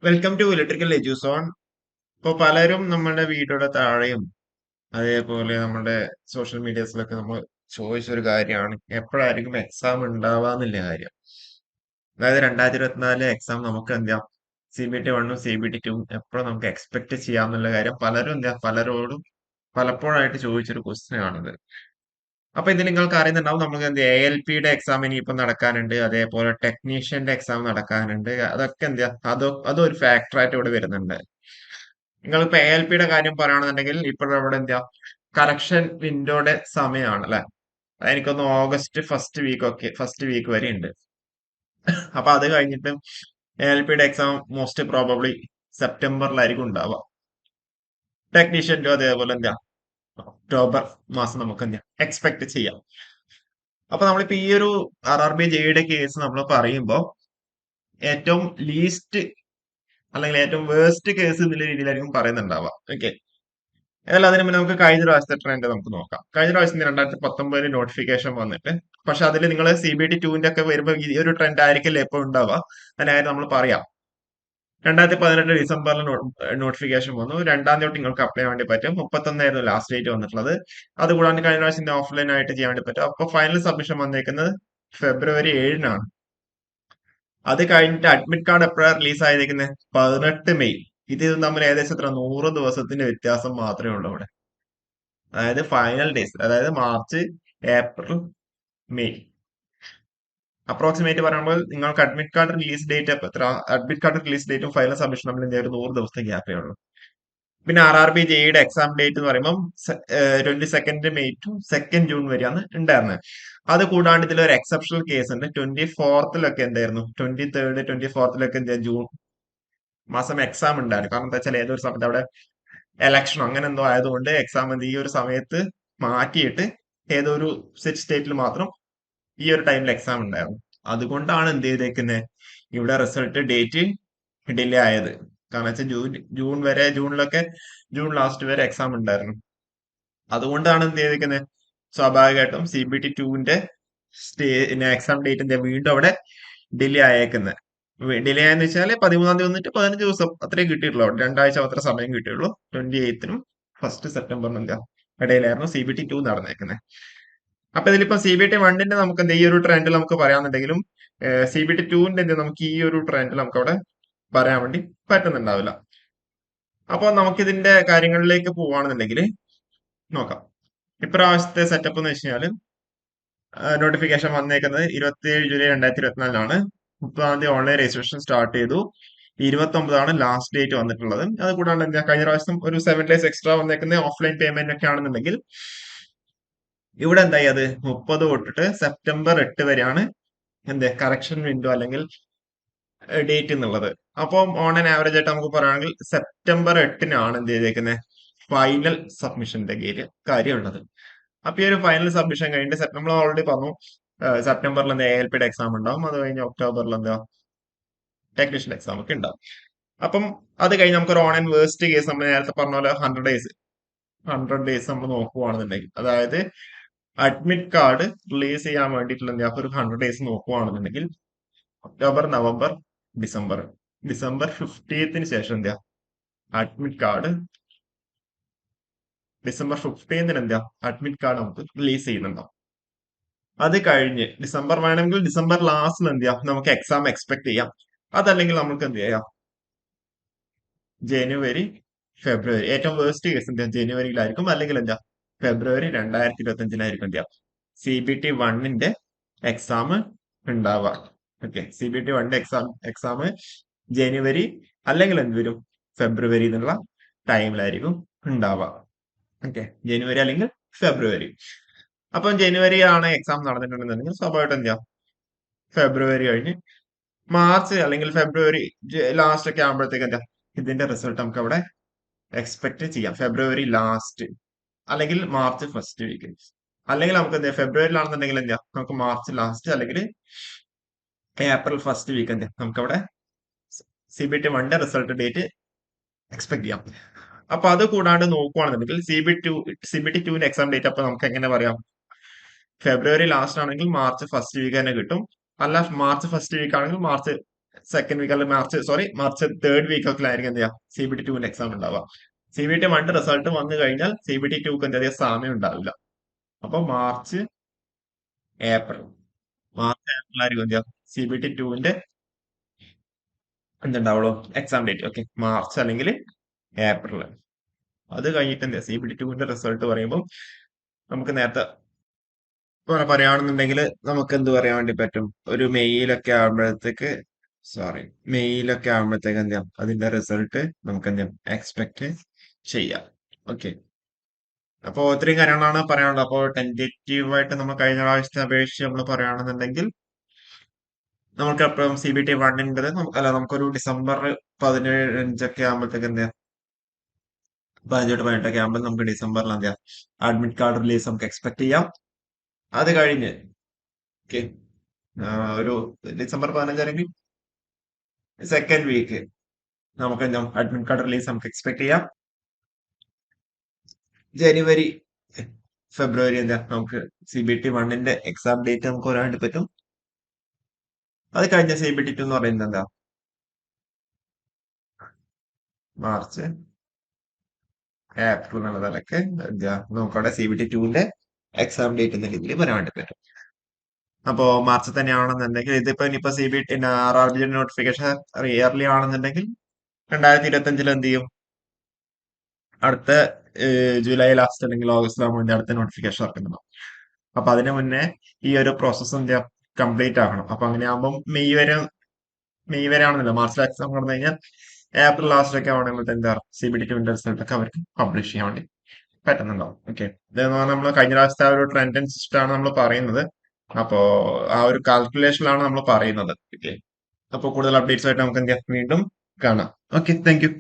Welcome to electrical എഡ്യൂസോൺ. ഇപ്പോൾ പലരും നമ്മുടെ വീഡിയോയുടെ താഴെയും അതേപോലെ നമ്മുടെ സോഷ്യൽ മീഡിയസിലൊക്കെ നമ്മൾ ചോദിച്ചൊരു കാര്യമാണ് എപ്പോഴായിരിക്കും എക്സാം ഉണ്ടാവാന്നുള്ള കാര്യം. അതായത് 2024 എക്സാം നമുക്ക് എന്താ CBT 1 CBT 2 എപ്പോഴും നമുക്ക് എക്സ്പെക്ട് ചെയ്യാന്നുള്ള കാര്യം പലരും പലരോടും പലപ്പോഴായിട്ട് ചോദിച്ചൊരു ക്വസ്റ്റ്യൻ ആണിത്. അപ്പൊ ഇത് നിങ്ങൾക്ക് അറിയുന്നുണ്ടാവും, നമുക്ക് ALPയുടെ എക്സാം ഇനിയിപ്പോ നടക്കാനുണ്ട്, അതേപോലെ ടെക്നീഷ്യന്റെ എക്സാം നടക്കാനുണ്ട്. അതൊക്കെ അതൊരു ഫാക്ടറായിട്ട് ഇവിടെ വരുന്നുണ്ട്. നിങ്ങളിപ്പോ ALPയുടെ കാര്യം പറയുകയാണെന്നുണ്ടെങ്കിൽ ഇപ്പോഴവിടെ കറക്ഷൻ വിൻഡോയുടെ സമയമാണ് അല്ലെ. എനിക്കൊന്ന് ഓഗസ്റ്റ് ഫസ്റ്റ് വീക്ക് വരെ ഉണ്ട്. അപ്പൊ അത് കഴിഞ്ഞിട്ട് ALPയുടെ എക്സാം മോസ്റ്റ് പ്രോബബ്ലി സെപ്റ്റംബറിലായിരിക്കും ഉണ്ടാവുക. ടെക്നീഷ്യന്റെ അതേപോലെ ഒക്ടോബർ മാസം നമുക്ക് എക്സ്പെക്ട് ചെയ്യാം. അപ്പൊ നമ്മളിപ്പോ ഈ ഒരു RRB JEE കേസ് നമ്മൾ പറയുമ്പോൾ ഏറ്റവും ലീസ്റ്റ് അല്ലെങ്കിൽ ഏറ്റവും വേസ്റ്റ് കേസ് എന്നുള്ള രീതിയിലായിരിക്കും പറയുന്നുണ്ടാവുക. ഓക്കെ, ഏതായാലും അതിന് മുന്നേ നമുക്ക് കഴിഞ്ഞ പ്രാവശ്യത്തെ ട്രെൻഡ് നമുക്ക് നോക്കാം. കഴിഞ്ഞ പ്രാവശ്യം 2019 നോട്ടിഫിക്കേഷൻ വന്നിട്ട്, പക്ഷെ അതിൽ നിങ്ങൾ CBT 2 ഒക്കെ വരുമ്പോൾ ഈ ഒരു ട്രെൻഡ് ആയിരിക്കില്ല എപ്പോൾ ഉണ്ടാവുക. അതിന്റെ കാര്യം നമ്മൾ പറയാം. 2018 ഡിസംബറിൽ നോട്ടിഫിക്കേഷൻ വന്നു. 2-ാം തീയതി നിങ്ങൾക്ക് അപ്ലൈ ചെയ്യാൻ വേണ്ടി പറ്റും. 31 ലാസ്റ്റ് ഡേറ്റ് വന്നിട്ടുള്ളത്. അതുകൂടാണ്ട് കഴിഞ്ഞ പ്രാവശ്യം ഓഫ്ലൈൻ ആയിട്ട് ചെയ്യാൻ വേണ്ടി പറ്റും. അപ്പൊ ഫൈനൽ സബ്മിഷൻ വന്നേക്കുന്നത് ഫെബ്രുവരി 7-നാണ്. അത് കഴിഞ്ഞിട്ട് അഡ്മിറ്റ് കാർഡ് എപ്പോഴാണ് റിലീസ് ആയിരിക്കുന്നത്? 18 മെയ്. ഇത് തമ്മിൽ ഏകദേശം എത്ര 100 ദിവസത്തിന്റെ വ്യത്യാസം മാത്രമേ ഉള്ളൂ ഇവിടെ. അതായത് ഫൈനൽ ഡേയ്സ്, അതായത് മാർച്ച്, ഏപ്രിൽ, മെയ്. അപ്രോക്സിമേറ്റ് പറയുമ്പോൾ നിങ്ങൾക്ക് അഡ്മിറ്റ് കാർഡ് റിലീസ് ഡേറ്റ് എത്ര? അഡ്മിറ്റ് കാർഡ് റിലീസ് ഡേറ്റും ഫൈനൽ സബ്മിഷൻ തമ്മിൽ ഒരു 100 ദിവസത്തെ ഗ്യാപ്പേ ഉള്ളൂ. പിന്നെ RRB JEE എക്സാം ഡേറ്റ് എന്ന് പറയുമ്പോൾ 22 മെയ് ടു 2 ജൂൺ വരെയാണ് ഉണ്ടായിരുന്നത്. അത് കൂടാണ്ട് ഇതിലൊരു എക്സെപ്ഷണൽ കേസ് ഉണ്ട്. 24-ലൊക്കെ എന്തായിരുന്നു, 23rd 24-ലൊക്കെ ജൂൺ മാസം എക്സാം ഉണ്ടായിരുന്നു. കാരണം എന്താ വെച്ചാൽ ഏതൊരു സമയത്ത് അവിടെ എലക്ഷനോ അങ്ങനെ എന്തോ ആയതുകൊണ്ട് എക്സാം ഈ ഒരു സമയത്ത് മാറ്റിയിട്ട് ഏതോ ഒരു സെറ്റ് സ്റ്റേറ്റിൽ മാത്രം ഈ ഒരു ടൈമിൽ എക്സാം ഉണ്ടായിരുന്നു. അതുകൊണ്ടാണ് എന്ത് ചെയ്തേക്കുന്നത്, ഇവിടെ റിസൾട്ട് ഡേറ്റ് ഡിലേ ആയത്. കാരണം വെച്ചാൽ ജൂണിലൊക്കെ ജൂൺ ലാസ്റ്റ് വരെ എക്സാം ഉണ്ടായിരുന്നു. അതുകൊണ്ടാണ് എന്ത് ചെയ്തേക്കുന്നത്, സ്വാഭാവികമായിട്ടും CBT 2 എക്സാം ഡേറ്റ് വീണ്ടും അവിടെ ഡിലേ ആയേക്കുന്നത്. ഡിലേ ആയെന്ന് വെച്ചാൽ 13-ാം തീയതി വന്നിട്ട് 15 ദിവസം അത്രേ കിട്ടിയിട്ടുള്ളൂ. അവിടെ 2 ആഴ്ച മാത്രം സമയം കിട്ടിയുള്ളൂ. 28-നും 1 സെപ്റ്റംബറിനും ഇടയിലായിരുന്നു CBT 2 നടന്നേക്കുന്നത്. അപ്പൊ ഇതിലിപ്പോ CBT 1 നമുക്ക് ഈ ഒരു ട്രെൻഡിൽ നമുക്ക് പറയാന്നുണ്ടെങ്കിലും CBT 2 നമുക്ക് ഈ ഒരു ട്രെൻഡിൽ നമുക്ക് അവിടെ പറയാൻ വേണ്ടി പറ്റുന്നുണ്ടാവില്ല. അപ്പൊ നമുക്കിതിന്റെ കാര്യങ്ങളിലേക്ക് പോവാണെന്നുണ്ടെങ്കിൽ നോക്കാം. ഇപ്രാവശ്യത്തെ സെറ്റപ്പ് എന്ന് വെച്ചാൽ നോട്ടിഫിക്കേഷൻ വന്നേക്കുന്നത് 27 ജൂലൈ 2024-ലാണ്. 30-ാം തീയതി ഓൺലൈൻ രജിസ്ട്രേഷൻ സ്റ്റാർട്ട് ചെയ്തു. 29-ആണ് ലാസ്റ്റ് ഡേറ്റ് വന്നിട്ടുള്ളത്. അത് കൂടാണ്ട് കഴിഞ്ഞ പ്രാവശ്യം ഒരു 7 ഡേയ്സ് എക്സ്ട്രാ വന്നേക്കുന്ന ഓഫ്ലൈൻ പേയ്മെന്റ് ഒക്കെ ആണെന്നുണ്ടെങ്കിൽ ഇവിടെ എന്തായി, അത് 30 തൊട്ടിട്ട് സെപ്റ്റംബർ 8 വരെയാണ് കറക്ഷൻ വിൻഡോ അല്ലെങ്കിൽ ഡേറ്റ് എന്നുള്ളത്. അപ്പം ഓൺ ആൻ ആവറേജ് ആയിട്ട് നമുക്ക് പറയുകയാണെങ്കിൽ സെപ്റ്റംബർ 8-നാണ് എന്ത് ചെയ്തേക്കുന്നത് ഫൈനൽ സബ്മിഷന്റെ കാര്യമുള്ളത്. അപ്പൊ ഈ ഒരു ഫൈനൽ സബ്മിഷൻ കഴിഞ്ഞിട്ട് നമ്മൾ ഓൾറെഡി പറഞ്ഞു സെപ്റ്റംബറിൽ ALPയുടെ എക്സാം ഉണ്ടാവും. അത് കഴിഞ്ഞ് ഒക്ടോബറിൽ ടെക്നീഷ്യൻ എക്സാം ഒക്കെ ഉണ്ടാവും. അപ്പം അത് കഴിഞ്ഞ് നമുക്കൊരു ഓൺ ആൻഡ് വേസ്റ്റ് കേസ് നമ്മൾ നേരത്തെ പറഞ്ഞ പോലെ 100 ഡേയ്സ് നമ്മൾ നോക്കുവാണെന്നുണ്ടെങ്കിൽ, അതായത് അഡ്മിറ്റ് കാർഡ് റിലീസ് ചെയ്യാൻ വേണ്ടിയിട്ടുള്ള ഒരു 100 ഡേയ്സ് നോക്കുവാണെന്നുണ്ടെങ്കിൽ ഒക്ടോബർ, നവംബർ, ഡിസംബർ. ഡിസംബർ 15-ന് ശേഷം അഡ്മിറ്റ് കാർഡ് ഡിസംബർ 15-ന് അഡ്മിറ്റ് കാർഡ് നമുക്ക് റിലീസ് ചെയ്യുന്നുണ്ടാവും. അത് കഴിഞ്ഞ് ഡിസംബർ വേണമെങ്കിൽ ഡിസംബർ ലാസ്റ്റിൽ നമുക്ക് എക്സാം എക്സ്പെക്ട് ചെയ്യാം. അതല്ലെങ്കിൽ നമുക്ക് എന്ത് ചെയ്യാം, ജനുവരി, ഫെബ്രുവരി, ഏറ്റവും വേസ്റ്റ് കേസ് ജനുവരിയിലായിരിക്കും. അല്ലെങ്കിൽ ഫെബ്രുവരി 2025-നായിരിക്കും CBT 1 എക്സാം ഉണ്ടാവുക. ഓക്കെ, CBT 1 എക്സാം ജനുവരി അല്ലെങ്കിൽ വരും ഫെബ്രുവരി എന്നുള്ള ടൈമിലായിരിക്കും ഉണ്ടാവുക. ഓക്കെ, ജനുവരി അല്ലെങ്കിൽ ഫെബ്രുവരി. അപ്പം ജനുവരി ആണ് എക്സാം നടന്നിട്ടുണ്ടെന്നുണ്ടെങ്കിൽ സ്വാഭാവികമായിട്ടും ഫെബ്രുവരി കഴിഞ്ഞ് മാർച്ച് അല്ലെങ്കിൽ ഫെബ്രുവരി ലാസ്റ്റ് ഒക്കെ ആകുമ്പോഴത്തേക്ക് ഇതിന്റെ റിസൾട്ട് നമുക്ക് അവിടെ എക്സ്പെക്ട് ചെയ്യാം. ഫെബ്രുവരി ലാസ്റ്റ് അല്ലെങ്കിൽ മാർച്ച് ഫസ്റ്റ് വീക്ക്. അല്ലെങ്കിൽ നമുക്ക് ഫെബ്രുവരിയിലാണെന്നുണ്ടെങ്കിൽ നമുക്ക് മാർച്ച് ലാസ്റ്റ് അല്ലെങ്കിൽ ഏപ്രിൽ ഫസ്റ്റ് വീക്ക് നമുക്ക് അവിടെ CBT 1 റിസൾട്ട് ഡേറ്റ് എക്സ്പെക്ട് ചെയ്യാം. അപ്പൊ അത് കൂടാണ്ട് നോക്കുവാണെന്നുണ്ടെങ്കിൽ CBT 2 എക്സാം ഡേറ്റ് അപ്പൊ നമുക്ക് എങ്ങനെ പറയാം, ഫെബ്രുവരി ലാസ്റ്റ് ആണെങ്കിൽ മാർച്ച് ഫസ്റ്റ് വീക്ക് തന്നെ കിട്ടും. അല്ല, മാർച്ച് ഫസ്റ്റ് വീക്ക് ആണെങ്കിൽ മാർച്ച് സെക്കൻഡ് വീക്ക് അല്ലെങ്കിൽ മാർച്ച് തേർഡ് വീക്ക് ഒക്കെ ആയിരിക്കും എന്ത് ചെയ്യുക CBT 2 എക്സാം ഉണ്ടാവുക. CBT 1 റിസൾട്ട് വന്നു കഴിഞ്ഞാൽ CBT 2 എന്താ പറയുക സമയം ഉണ്ടാവില്ല. അപ്പൊ ഏപ്രിൽ മാർച്ച് ഏപ്രിൽ ആയിരിക്കും എന്ത് ചെയ്യുക CBT 2 എന്തുണ്ടാവുള്ളൂ എക്സാം ഡേറ്റ്. ഓക്കെ, മാർച്ച് അല്ലെങ്കിൽ ഏപ്രിൽ. അത് കഴിഞ്ഞിട്ട് എന്താ CBT 2 റിസൾട്ട് പറയുമ്പോൾ നമുക്ക് നേരത്തെ പറയുകയാണെന്നുണ്ടെങ്കിൽ നമുക്ക് എന്ത് പറയാൻ വേണ്ടി പറ്റും, ഒരു സോറി മെയ്യിലൊക്കെ ആകുമ്പോഴത്തേക്ക് എന്ത് ചെയ്യാം അതിന്റെ റിസൾട്ട് നമുക്ക് എന്ത് ചെയ്യാം എക്സ്പെക്ട് ചെയ്യാം. ഓക്കെ, അപ്പോൾ ഇത്രയും കാര്യങ്ങളാണ് പറയാനുള്ളത്. അപ്പോൾ ടെൻറ്റേറ്റീവ് ആയിട്ട് നമ്മൾ കഴിഞ്ഞ പ്രാവശ്യത്തെ അപേക്ഷിച്ച് നമ്മൾ പറയുകയാണെന്നുണ്ടെങ്കിൽ നമുക്ക് അപ്പം CBT 1 അല്ല നമുക്കൊരു ഡിസംബർ 15 ആകുമ്പോഴത്തേക്ക് എന്ത് ചെയ്യാം 15 to 18 ആകുമ്പോൾ നമുക്ക് ഡിസംബറിൽ എന്ത് ചെയ്യാം അഡ്മിറ്റ് കാർഡ് റിലീസ് നമുക്ക് എക്സ്പെക്ട് ചെയ്യാം. അത് കഴിഞ്ഞ് ഓക്കെ ഒരു ഡിസംബർ 15 അല്ലെങ്കിൽ സെക്കൻഡ് വീക്ക് നമുക്ക് എന്താ അഡ്മിറ്റ് കാർഡ് റിലീസ് നമുക്ക് എക്സ്പെക്ട് ചെയ്യാം. ജനുവരി ഫെബ്രുവരി എന്താ നമുക്ക് CBT 1 എക്സാം ഡേറ്റ് നമുക്ക് പറയാൻ വേണ്ടി പറ്റും. അത് കഴിഞ്ഞ CBT 2 എന്ന് പറയുന്നത് എന്താ മാർച്ച് ഏപ്രിൽ എന്നുള്ള നിലക്ക് എന്താ നമുക്കവിടെ CBT 2 എക്സാം ഡേറ്റ് എന്ന രീതിയിൽ പറയാൻ വേണ്ടി പറ്റും. അപ്പോ മാർച്ച് തന്നെയാണെന്നുണ്ടെങ്കിൽ ഇതിപ്പോ ഇനിയിപ്പോ CBT RRB നോട്ടിഫിക്കേഷൻ ഇയർലി ആണെന്നുണ്ടെങ്കിൽ 2025 എന്ത് ചെയ്യും അടുത്ത ജൂലൈ ലാസ്റ്റ് അല്ലെങ്കിൽ ഓഗസ്റ്റിലാകുമ്പോൾ ഇതിന്റെ അടുത്ത നോട്ടിഫിക്കേഷൻ ഇറക്കുന്നുണ്ടാവും. അപ്പൊ അതിന് മുന്നേ ഈ ഒരു പ്രോസസ്സ് എന്ത് ചെയ്യാം കംപ്ലീറ്റ് ആകണം. അപ്പൊ അങ്ങനെയാകുമ്പോൾ മെയ് വരെ ആണെന്നില്ല, മാർച്ചിൽ എക്സാം നടന്നു കഴിഞ്ഞാൽ ഏപ്രിൽ ലാസ്റ്റ് ഒക്കെ ആവണമെങ്കിൽ എന്താ CBT 2 റിസൾട്ട് ഒക്കെ അവർക്ക് പബ്ലിഷ് ചെയ്യാൻ വേണ്ടി പറ്റുന്നുണ്ടാവും. ഓക്കെ, ഇതെന്ന് പറഞ്ഞാൽ നമ്മൾ കഴിഞ്ഞ പ്രാവശ്യത്തെ ആ ഒരു ട്രെൻഡ് അനുസരിച്ചിട്ടാണ് നമ്മൾ പറയുന്നത്. അപ്പോ ആ ഒരു കാൽക്കുലേഷനിലാണ് നമ്മൾ പറയുന്നത്. ഓക്കെ, അപ്പോൾ കൂടുതൽ അപ്ഡേറ്റ്സ് ആയിട്ട് നമുക്ക് എന്ത് ചെയ്യാം വീണ്ടും കാണാം. Okay, thank you.